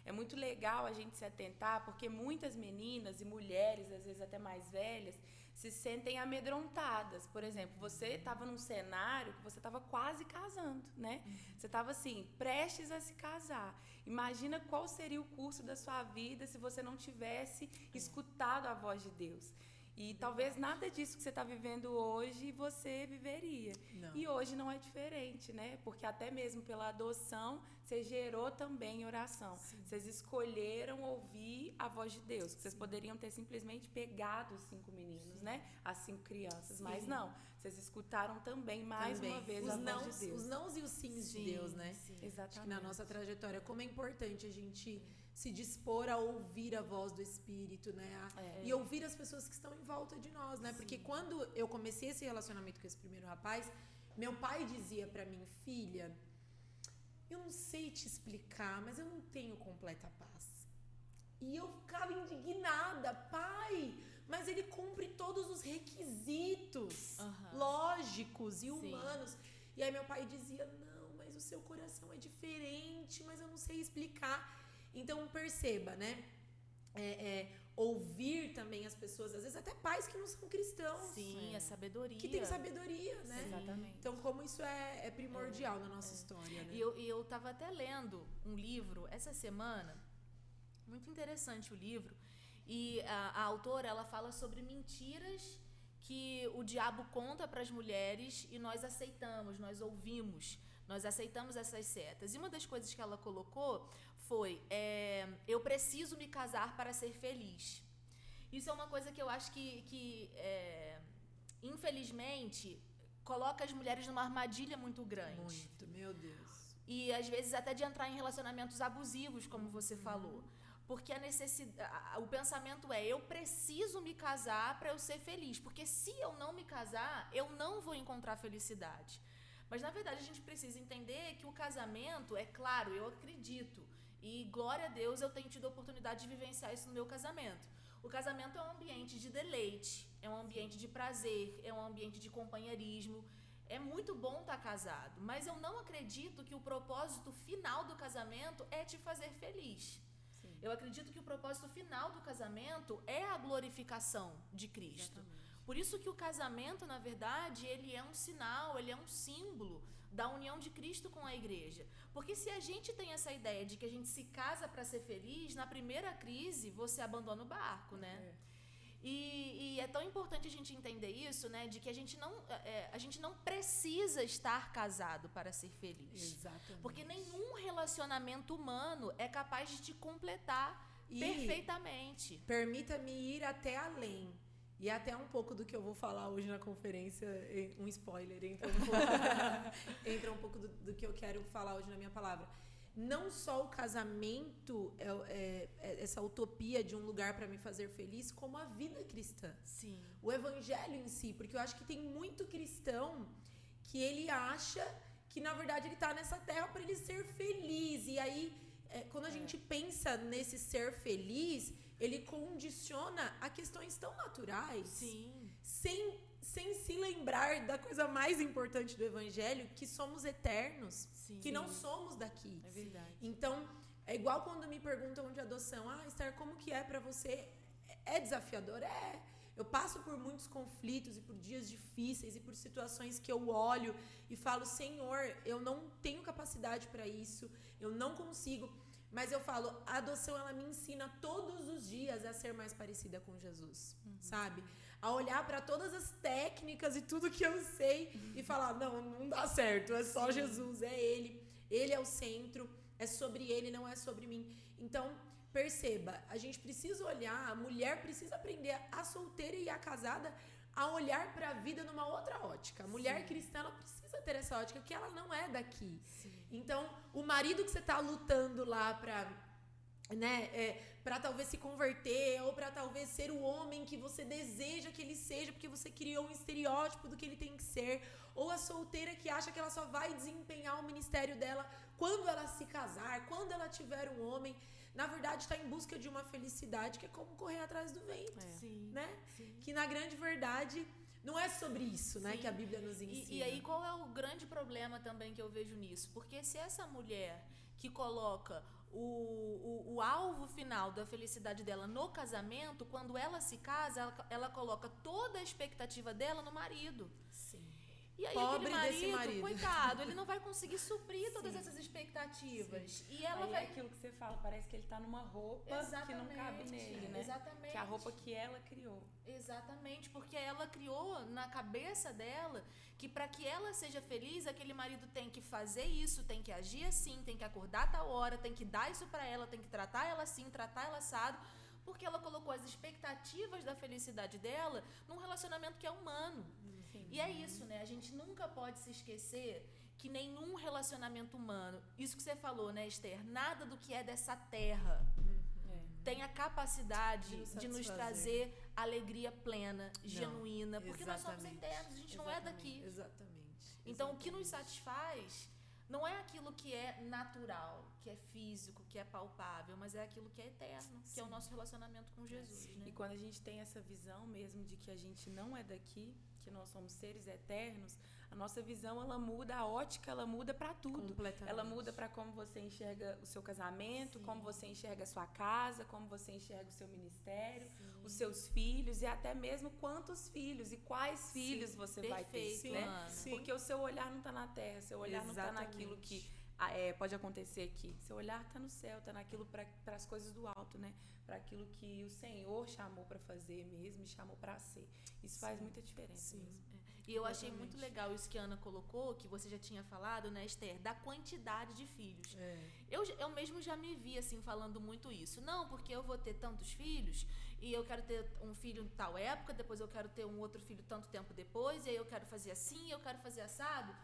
É muito legal a gente se atentar, porque muitas meninas e mulheres, às vezes até mais velhas, se sentem amedrontadas. Por exemplo, você estava num cenário que você estava quase casando, né? Você estava assim, prestes a se casar. Imagina qual seria o curso da sua vida se você não tivesse escutado a voz de Deus. E talvez nada disso que você está vivendo hoje você viveria.
Não.
E hoje não é diferente, né? Porque até mesmo pela adoção, você gerou também oração. Sim. Vocês escolheram ouvir a voz de Deus. Vocês poderiam ter simplesmente pegado os 5 meninos, né? As 5 crianças. Sim. Mas não. Vocês escutaram também, mais uma vez, a voz de Deus.
Os nãos e os sims de Deus, né?
Sim. Exatamente.
Acho que na nossa trajetória, como é importante a gente se dispor a ouvir a voz do Espírito, né? E ouvir as pessoas que estão em volta de nós, né? Porque quando eu comecei esse relacionamento com esse primeiro rapaz, meu pai dizia pra mim, filha, eu não sei te explicar, mas eu não tenho completa paz. E eu ficava indignada, pai, mas ele cumpre todos os requisitos lógicos e humanos. E aí meu pai dizia, não, mas o seu coração é diferente, mas eu não sei explicar. Então, perceba, né? Ouvir também as pessoas, às vezes até pais que não são cristãos.
Sim, a sabedoria.
Que tem sabedoria, né?
Sim. Exatamente.
Então, como isso é primordial na nossa história, né?
E eu tava até lendo um livro essa semana, muito interessante o livro, e a autora, ela fala sobre mentiras que o diabo conta para as mulheres e nós aceitamos, nós ouvimos. Nós aceitamos essas setas. E uma das coisas que ela colocou foi, eu preciso me casar para ser feliz. Isso é uma coisa que eu acho que infelizmente, coloca as mulheres numa armadilha muito grande.
Muito, meu Deus.
E às vezes até de entrar em relacionamentos abusivos, como você falou. Porque o pensamento eu preciso me casar para eu ser feliz. Porque se eu não me casar, eu não vou encontrar felicidade. Mas, na verdade, a gente precisa entender que o casamento, é claro, eu acredito, e glória a Deus eu tenho tido a oportunidade de vivenciar isso no meu casamento. O casamento é um ambiente de deleite, é um ambiente de prazer, é um ambiente de companheirismo. É muito bom estar casado, mas eu não acredito que o propósito final do casamento é te fazer feliz. Sim. Eu acredito que o propósito final do casamento é a glorificação de Cristo. Exatamente. Por isso que o casamento, na verdade, ele é um sinal, ele é um símbolo da união de Cristo com a igreja. Porque se a gente tem essa ideia de que a gente se casa para ser feliz, na primeira crise você abandona o barco, né? E é tão importante a gente entender isso, né? De que a gente não precisa estar casado para ser feliz.
Exatamente.
Porque nenhum relacionamento humano é capaz de te completar perfeitamente.
Permita-me ir até além. E até um pouco do que eu vou falar hoje na conferência, um spoiler, entra um pouco do que eu quero falar hoje na minha palavra. não só o casamento é essa utopia de um lugar para me fazer feliz, como a vida cristã.
Sim.
O evangelho em si, porque eu acho que tem muito cristão que ele acha que, na verdade, ele está nessa terra para ele ser feliz. E aí, quando a gente pensa nesse ser feliz, ele condiciona a questões tão naturais.
Sim.
Sem se lembrar da coisa mais importante do evangelho, que somos eternos,
Sim.
que não somos daqui.
É verdade.
Então, é igual quando me perguntam de adoção. Esther, como que é pra você? É desafiador? Eu passo por muitos conflitos e por dias difíceis e por situações que eu olho e falo, Senhor, eu não tenho capacidade para isso, eu não consigo. Mas eu falo, a adoção, ela me ensina todos os dias a ser mais parecida com Jesus, sabe? A olhar para todas as técnicas e tudo que eu sei e falar, não dá certo, é só Jesus, é Ele é o centro, é sobre Ele, não é sobre mim. Então, perceba, a gente precisa olhar, a mulher precisa aprender, a solteira e a casada, a olhar para a vida numa outra ótica. A mulher cristã, ela precisa ter essa ótica, que ela não é daqui.
Sim.
Então, o marido que você tá lutando lá para talvez se converter, ou para talvez ser o homem que você deseja que ele seja, porque você criou um estereótipo do que ele tem que ser, ou a solteira que acha que ela só vai desempenhar o ministério dela quando ela se casar, quando ela tiver um homem, na verdade está em busca de uma felicidade que é como correr atrás do vento,
Sim.
né?
Sim.
Que na grande verdade não é sobre isso, né, que a Bíblia nos ensina.
E aí qual é o grande problema também que eu vejo nisso? Porque se essa mulher que coloca o alvo final da felicidade dela no casamento, quando ela se casa, ela coloca toda a expectativa dela no marido.
Sim.
E aí
Pobre
aquele
desse marido,
coitado, ele não vai conseguir suprir todas essas expectativas. E ela
Aí
vai...
é aquilo que você fala, parece que ele tá numa roupa que não cabe nele, né?
Exatamente.
Que é a roupa que ela criou.
Exatamente, porque ela criou na cabeça dela que para que ela seja feliz, aquele marido tem que fazer isso, tem que agir assim, tem que acordar a tal hora, tem que dar isso para ela, tem que tratar ela assim, tratar ela assado, porque ela colocou as expectativas da felicidade dela num relacionamento que é humano.
Sim.
E é isso, né? A gente nunca pode se esquecer que nenhum relacionamento humano, isso que você falou, né, Esther? Nada do que é dessa terra tem a capacidade de nos trazer alegria plena, genuína, porque nós somos eternos, a gente não é daqui.
Exatamente.
Então, o que nos satisfaz não é aquilo que é natural, que é físico, que é palpável, mas é aquilo que é eterno, que é o nosso relacionamento com Jesus, né?
E quando a gente tem essa visão mesmo de que a gente não é daqui, que nós somos seres eternos, a nossa visão, ela muda, a ótica, ela muda para tudo. Ela muda para como você enxerga o seu casamento, como você enxerga a sua casa, como você enxerga o seu ministério, os seus filhos e até mesmo quantos filhos e quais filhos você vai ter, né? Porque o seu olhar não está na terra, seu olhar não está naquilo que pode acontecer aqui. Seu olhar está no céu, está naquilo para as coisas do alto, né? Para aquilo que o Senhor chamou para fazer mesmo e chamou para ser. Isso faz muita diferença mesmo.
E eu achei muito legal isso que a Ana colocou, que você já tinha falado, né, Esther, da quantidade de filhos. Eu mesmo já me vi, assim, falando muito isso. Não, porque eu vou ter tantos filhos e eu quero ter um filho em tal época, depois eu quero ter um outro filho tanto tempo depois, e aí eu quero fazer assim, eu quero fazer assado.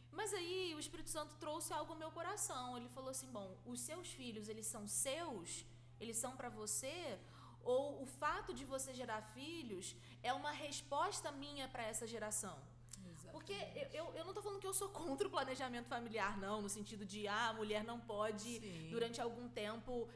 Mas aí o Espírito Santo trouxe algo ao meu coração. Ele falou assim, bom, os seus filhos, eles são seus? Eles são para você? Ou o fato de você gerar filhos é uma resposta minha para essa geração? Exatamente. Porque eu não estou falando que eu sou contra o planejamento familiar, não, no sentido de a mulher não pode, durante algum tempo,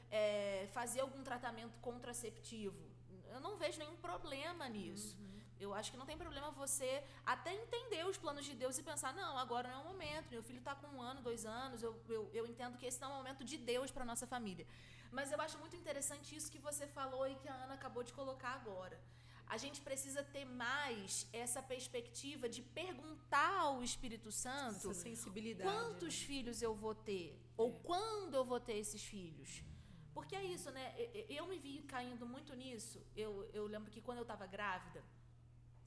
fazer algum tratamento contraceptivo. Eu não vejo nenhum problema nisso. Eu acho que não tem problema você até entender os planos de Deus e pensar, não, agora não é o momento, meu filho está com 1 ano, 2 anos, eu entendo que esse não é o momento de Deus para nossa família. Mas eu acho muito interessante isso que você falou e que a Ana acabou de colocar agora. A gente precisa ter mais essa perspectiva de perguntar ao Espírito Santo
essa sensibilidade,
quantos filhos eu vou ter, ou quando eu vou ter esses filhos. Porque é isso, né? Eu me vi caindo muito nisso. Eu lembro que quando eu estava grávida,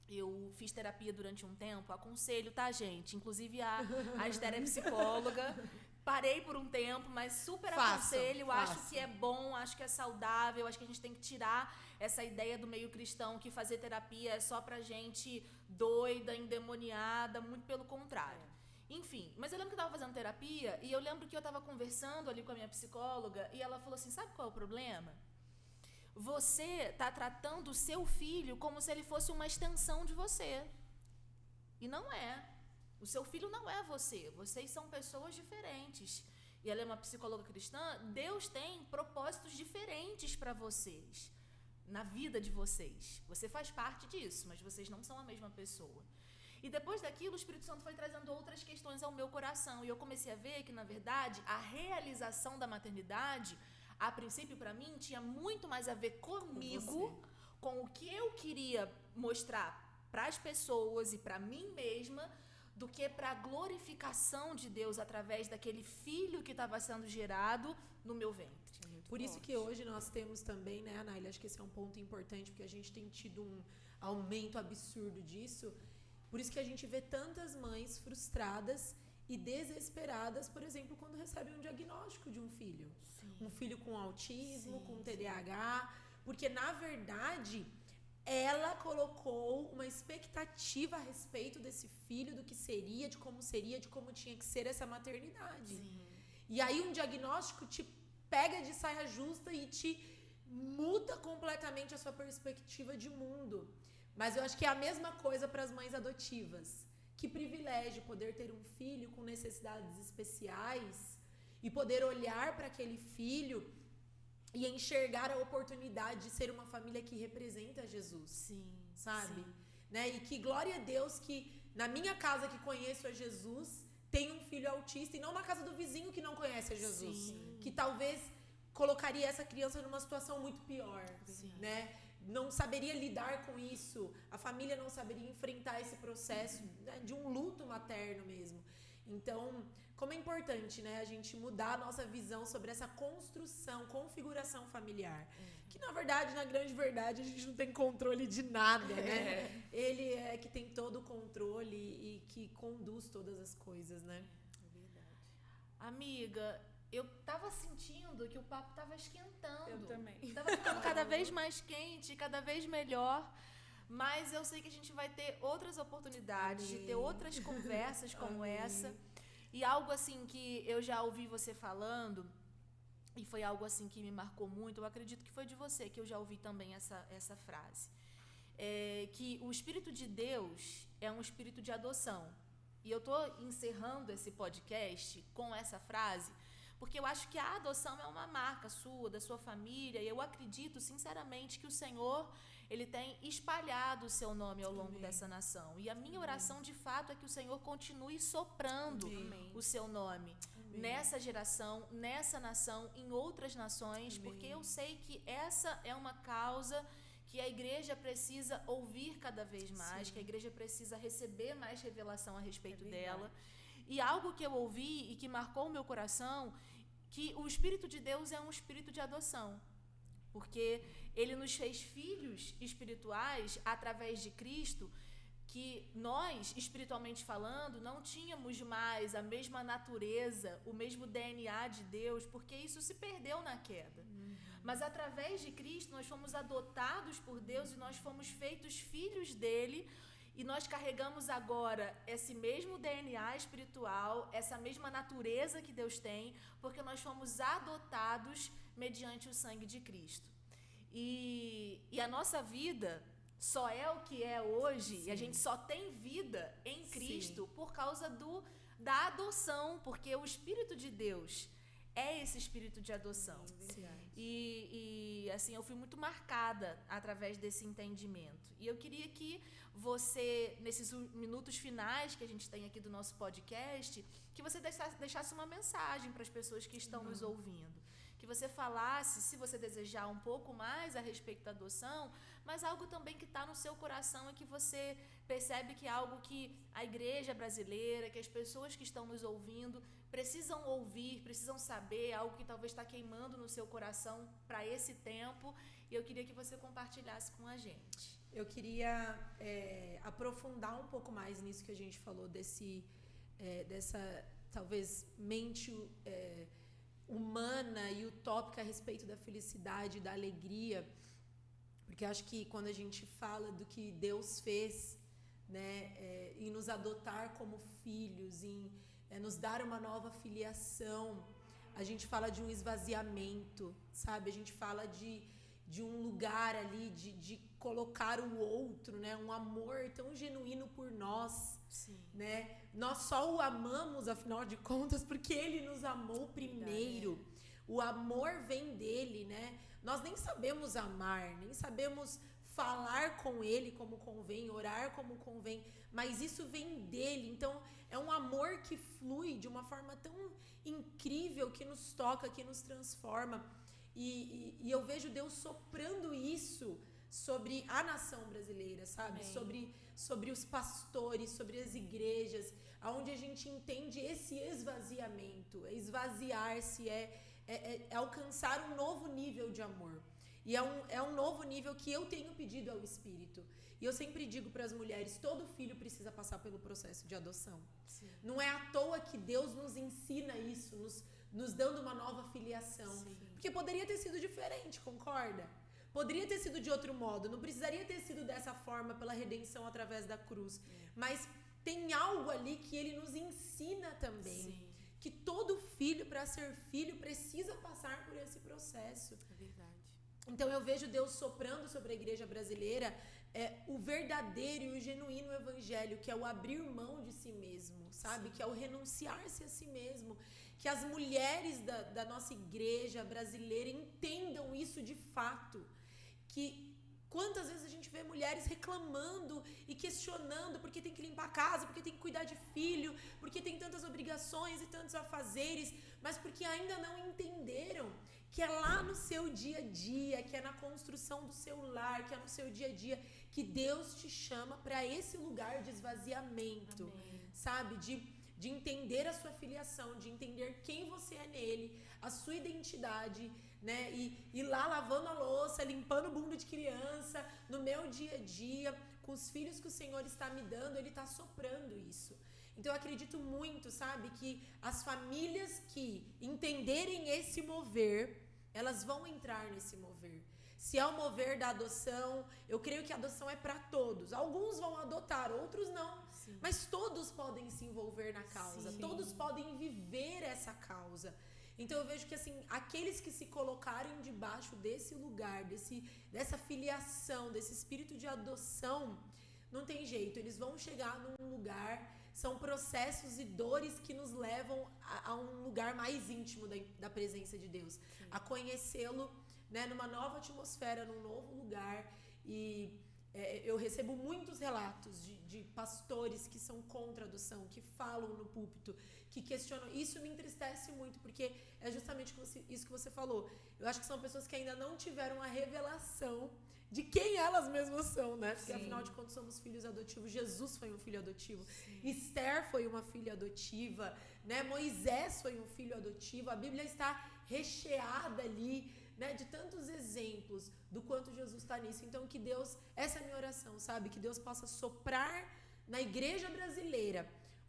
eu fiz terapia durante um tempo, aconselho, tá, gente? Inclusive a Esther é psicóloga. Parei por um tempo, mas super aconselho, acho que é bom, acho que é saudável, acho que a gente tem que tirar essa ideia do meio cristão que fazer terapia é só pra gente doida, endemoniada, muito pelo contrário. Enfim, mas eu lembro que eu estava fazendo terapia e eu lembro que eu estava conversando ali com a minha psicóloga e ela falou assim, sabe qual é o problema? Você está tratando o seu filho como se ele fosse uma extensão de você. E não é. O seu filho não é você. Vocês são pessoas diferentes. E ela é uma psicóloga cristã. Deus tem propósitos diferentes para vocês, na vida de vocês. Você faz parte disso, mas vocês não são a mesma pessoa. E depois daquilo, o Espírito Santo foi trazendo outras questões ao meu coração. E eu comecei a ver que, na verdade, a realização da maternidade, a princípio, para mim, tinha muito mais a ver comigo, com o que eu queria mostrar para as pessoas e para mim mesma, do que para a glorificação de Deus através daquele filho que estava sendo gerado no meu ventre.
Por isso que hoje nós temos também, né, Anaília, acho que esse é um ponto importante, porque a gente tem tido um aumento absurdo disso. Por isso que a gente vê tantas mães frustradas e desesperadas, por exemplo, quando recebem um diagnóstico de um filho. Sim. Um filho com autismo, com TDAH, porque, na verdade, ela colocou uma expectativa a respeito desse filho, do que seria, de como tinha que ser essa maternidade. Sim. E aí um diagnóstico te pega de saia justa e te muda completamente a sua perspectiva de mundo. Mas eu acho que é a mesma coisa para as mães adotivas. Que privilégio poder ter um filho com necessidades especiais e poder olhar para aquele filho e enxergar a oportunidade de ser uma família que representa Jesus. Sim, sabe? Sim. Né? E que glória a Deus que na minha casa que conheço a Jesus tem um filho autista e não na casa do vizinho que não conhece a Jesus. Sim. Que talvez colocaria essa criança numa situação muito pior. Sim. Né? Não saberia lidar com isso, a família não saberia enfrentar esse processo, né, de um luto materno mesmo. Então, como é importante, né, a gente mudar a nossa visão sobre essa construção, configuração familiar. Que, na verdade, na grande verdade, a gente não tem controle de nada, né? Ele é que tem todo o controle e que conduz todas as coisas, né?
É verdade. Amiga, eu tava sentindo que o papo tava esquentando.
Eu também.
Tava ficando cada vez mais quente, cada vez melhor. Mas eu sei que a gente vai ter outras oportunidades, de ter outras conversas como essa. E algo assim que eu já ouvi você falando, e foi algo assim que me marcou muito, eu acredito que foi de você que eu já ouvi também essa frase. Que o Espírito de Deus é um espírito de adoção. E eu tô encerrando esse podcast com essa frase, porque eu acho que a adoção é uma marca sua, da sua família, e eu acredito sinceramente que o Senhor, Ele tem espalhado o seu nome ao longo dessa nação. E a minha oração, de fato, é que o Senhor continue soprando o seu nome nessa geração, nessa nação, em outras nações, porque eu sei que essa é uma causa que a igreja precisa ouvir cada vez mais, que a igreja precisa receber mais revelação a respeito dela. E algo que eu ouvi e que marcou o meu coração, que o Espírito de Deus é um espírito de adoção, porque Ele nos fez filhos espirituais através de Cristo, que nós, espiritualmente falando, não tínhamos mais a mesma natureza, o mesmo DNA de Deus, porque isso se perdeu na queda. Mas através de Cristo nós fomos adotados por Deus e nós fomos feitos filhos dele. E nós carregamos agora esse mesmo DNA espiritual, essa mesma natureza que Deus tem, porque nós fomos adotados mediante o sangue de Cristo. E a nossa vida só é o que é hoje, e a gente só tem vida em Cristo por causa da adoção, porque o Espírito de Deus é esse espírito de adoção. E assim, eu fui muito marcada através desse entendimento. E eu queria que você, nesses minutos finais que a gente tem aqui do nosso podcast, que você deixasse uma mensagem para as pessoas que estão nos ouvindo. Que você falasse, se você desejar, um pouco mais a respeito da adoção, mas algo também que está no seu coração e que você percebe que é algo que a igreja brasileira, que as pessoas que estão nos ouvindo precisam ouvir, precisam saber, algo que talvez está queimando no seu coração para esse tempo, e eu queria que você compartilhasse com a gente.
Eu queria aprofundar um pouco mais nisso que a gente falou, dessa, talvez, mente humana e utópica a respeito da felicidade, da alegria, porque acho que quando a gente fala do que Deus fez, né, em nos adotar como filhos, em nos dar uma nova filiação. A gente fala de um esvaziamento, sabe? A gente fala de um lugar ali, de colocar o outro, né? Um amor tão genuíno por nós,
Sim.
né? Nós só o amamos, afinal de contas, porque ele nos amou primeiro. O amor vem dele, né? Nós nem sabemos amar, nem sabemos falar com ele como convém, orar como convém, mas isso vem dele. Então, é um amor que flui de uma forma tão incrível, que nos toca, que nos transforma. E eu vejo Deus soprando isso sobre a nação brasileira, sabe? Sobre os pastores, sobre as igrejas, onde a gente entende esse esvaziamento. Esvaziar-se é alcançar um novo nível de amor. E é um novo nível que eu tenho pedido ao Espírito. E eu sempre digo para as mulheres, todo filho precisa passar pelo processo de adoção.
Sim.
Não é à toa que Deus nos ensina isso, nos dando uma nova filiação.
Sim.
Porque poderia ter sido diferente, concorda? Poderia ter sido de outro modo, não precisaria ter sido dessa forma pela redenção através da cruz. Mas tem algo ali que ele nos ensina também.
Sim.
Que todo filho, para ser filho, precisa passar por esse processo.
É verdade.
Então eu vejo Deus soprando sobre a igreja brasileira o verdadeiro e o genuíno evangelho, que é o abrir mão de si mesmo, sabe?
Sim.
Que é o renunciar-se a si mesmo. Que as mulheres da nossa igreja brasileira entendam isso de fato. Que quantas vezes a gente vê mulheres reclamando e questionando porque tem que limpar a casa, porque tem que cuidar de filho, porque tem tantas obrigações e tantos afazeres, mas porque ainda não entenderam que é lá no seu dia a dia, que é na construção do seu lar, que é no seu dia a dia, que Deus te chama para esse lugar de esvaziamento.
Amém.
Sabe? De entender a sua filiação, de entender quem você é nele, a sua identidade, né? E lá lavando a louça, limpando o bunda de criança, no meu dia a dia, com os filhos que o Senhor está me dando, ele está soprando isso. Então eu acredito muito, sabe, que as famílias que entenderem esse mover, elas vão entrar nesse mover. Se é o mover da adoção, eu creio que a adoção é para todos. Alguns vão adotar, outros não.
Sim.
Mas todos podem se envolver na causa,
Sim.
todos podem viver essa causa. Então eu vejo que assim, aqueles que se colocarem debaixo desse lugar, dessa filiação, desse espírito de adoção, não tem jeito, eles vão chegar num lugar, são processos e dores que nos levam a um lugar mais íntimo da presença de Deus. Sim. A conhecê-lo, né, numa nova atmosfera, num novo lugar. E eu recebo muitos relatos de pastores que são contra a adoção, que falam no púlpito, que questionam. Isso me entristece muito, porque é justamente isso que você falou. Eu acho que são pessoas que ainda não tiveram a revelação de quem elas mesmas são, né? Porque, afinal de contas, somos filhos adotivos. Jesus foi um filho adotivo. Sim. Esther foi uma filha adotiva, né? Moisés foi um filho adotivo. A Bíblia está recheada ali, né, de tantos exemplos do quanto Jesus está nisso. Então, que Deus, essa é a minha oração, sabe? Que Deus possa soprar na igreja brasileira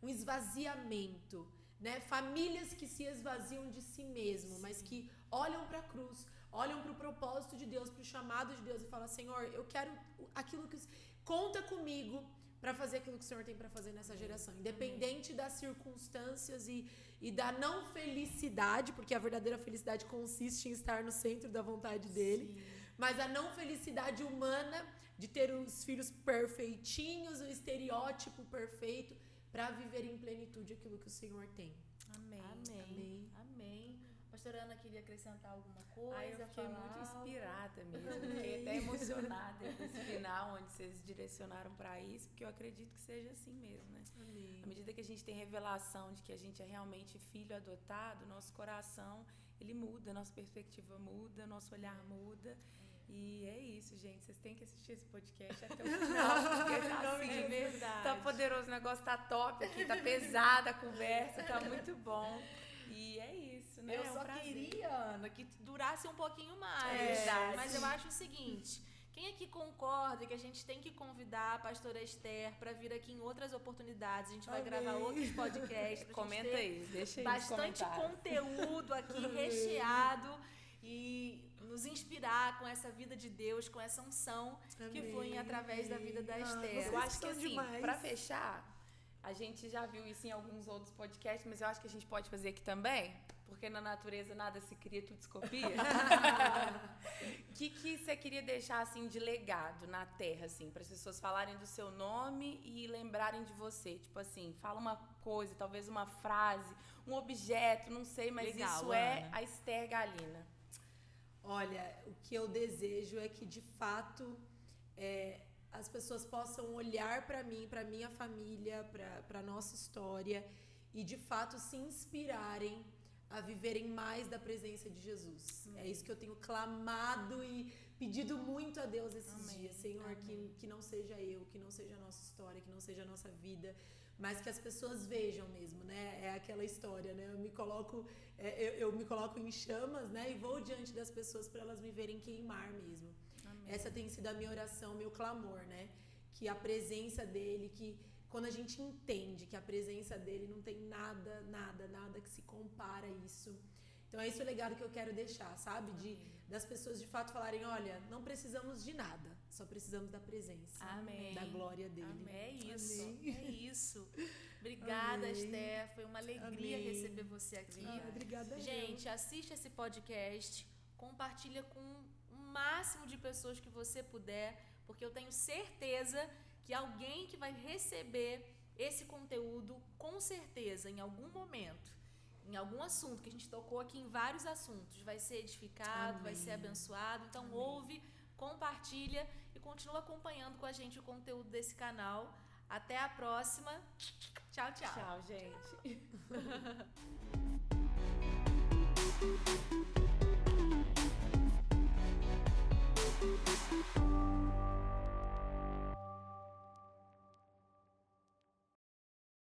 um esvaziamento, né? Famílias que se esvaziam de si mesmo, mas que olham para a cruz, olham para o propósito de Deus, para o chamado de Deus e falam: Senhor, eu quero aquilo que... Conta comigo para fazer aquilo que o Senhor tem para fazer nessa geração. Independente das circunstâncias e da não felicidade, porque a verdadeira felicidade consiste em estar no centro da vontade dele. Sim. Mas a não felicidade humana de ter os filhos perfeitinhos, o estereótipo perfeito, para viver em plenitude aquilo que o Senhor tem.
Amém.
Amém.
Amém. Amém. Pastora Ana queria acrescentar alguma coisa?
Eu fiquei muito inspirada mesmo, fiquei até emocionada com esse final, onde vocês direcionaram para isso, porque eu acredito que seja assim mesmo, né?
Amém.
À medida que a gente tem revelação de que a gente é realmente filho adotado, nosso coração, ele muda, nossa perspectiva muda, nosso olhar muda. E é isso, gente. Vocês têm que assistir esse podcast até o final, porque tá assim,
de verdade.
Tá poderoso, o negócio tá top aqui, tá pesada a conversa, tá muito bom. E é isso, né?
Eu só queria, Ana, que durasse um pouquinho mais.
Verdade.
Mas eu acho o seguinte: quem aqui concorda que a gente tem que convidar a pastora Esther para vir aqui em outras oportunidades? A gente vai gravar outros podcasts.
Comenta aí, deixa aí
bastante conteúdo aqui recheado. e nos inspirar com essa vida de Deus, com essa unção que flui através da vida da Esther.
Eu acho que assim,
demais.
pra fechar, a gente já viu isso em alguns outros podcasts, mas eu acho que a gente pode fazer aqui também, porque na natureza nada se cria, tudo se copia. O que você queria deixar assim de legado na Terra, assim, para as pessoas falarem do seu nome e lembrarem de você? Tipo assim, fala uma coisa, talvez uma frase, um objeto, não sei, mas
Legal,
isso
Ana.
é a Esther Galina.
Olha, o que eu desejo é que, de fato, as pessoas possam olhar para mim, para minha família, para nossa história e, de fato, se inspirarem a viverem mais da presença de Jesus. É isso que eu tenho clamado e pedido muito a Deus esses dias. Senhor, que não seja eu, que não seja a nossa história, que não seja a nossa vida, mas que as pessoas vejam mesmo, né? É aquela história, né? Eu me coloco em chamas, né? E vou diante das pessoas para elas me verem queimar mesmo. Amém. Essa tem sido a minha oração, meu clamor, né? Que a presença dele, que quando a gente entende que a presença dele não tem nada que se compara a isso. Então é esse o legado que eu quero deixar, sabe? Das pessoas de fato falarem, olha, não precisamos de nada, só precisamos da presença.
Amém.
Da glória dele.
Amém. É isso.
Amém.
É isso. Obrigada,
Amém.
Esther. Foi uma alegria
Amém.
receber você aqui.
Obrigada.
Gente, assiste esse podcast, compartilha com o máximo de pessoas que você puder, porque eu tenho certeza que alguém que vai receber esse conteúdo, com certeza, em algum momento, em algum assunto, que a gente tocou aqui em vários assuntos, vai ser edificado, vai ser abençoado. Então, ouve, compartilha e continua acompanhando com a gente o conteúdo desse canal. Até a próxima. Tchau, tchau.
Tchau, gente.